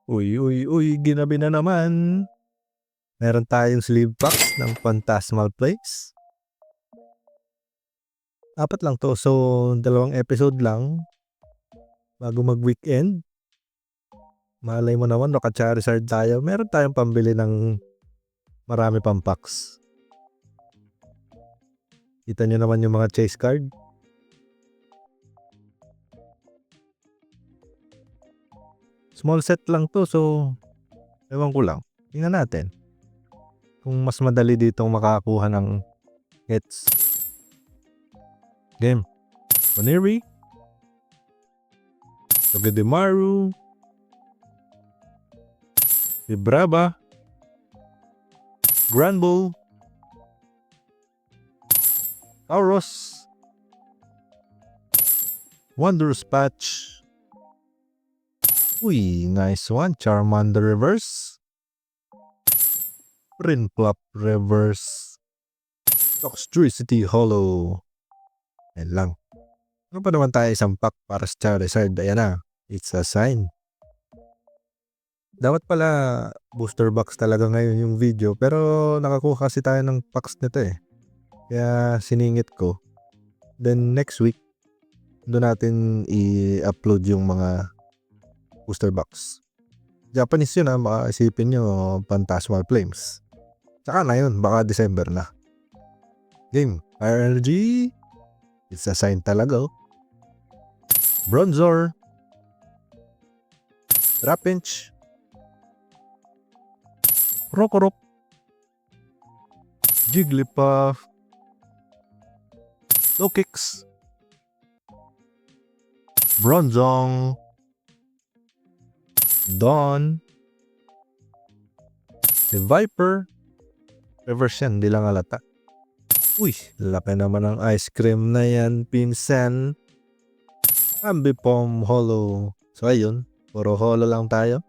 Uy, uy, uy, ginabi na naman. Meron tayong sleeve packs ng Phantasmal Place. Apat lang to, so 2 episode lang bago mag-weekend. Malay mo naman, naka-Charizard tayo. Meron tayong pambili ng marami pang packs. Kita nyo naman yung mga chase card. Small set lang to, so ewan ko lang. Tingnan natin kung mas madali ditong makakuha ng hits. Game. Boniri. Togedemaru. Vibrava. Granbull. Tauros. Wondrous Patch. Uy, nice one. Charmander Reverse. Prinplup Reverse. Toxtricity Hollow. Ayan lang. Ano pa naman tayo, isang pack para sa Charizard. Ayan na. It's a sign. Dapat pala booster box talaga ngayon yung video. Pero nakakuha kasi tayo ng packs nito eh. Kaya siningit ko. Then next week, doon natin i-upload yung mga booster box. Japanese yun ha. Baka isipin nyo Phantasmal Flames. Tsaka na yun. Baka December na. Game. Fire Energy. It's a sign talaga oh. Bronzor. Trapinch. Rokorok. Jigglypuff. Lokix. Bronzong. Dawn. The Viper. Reverse yan, di lang alata. Uy, laki naman ng ice cream na yan, pinsan. Ambipom Hollow. So ayun, puro hollow lang tayo.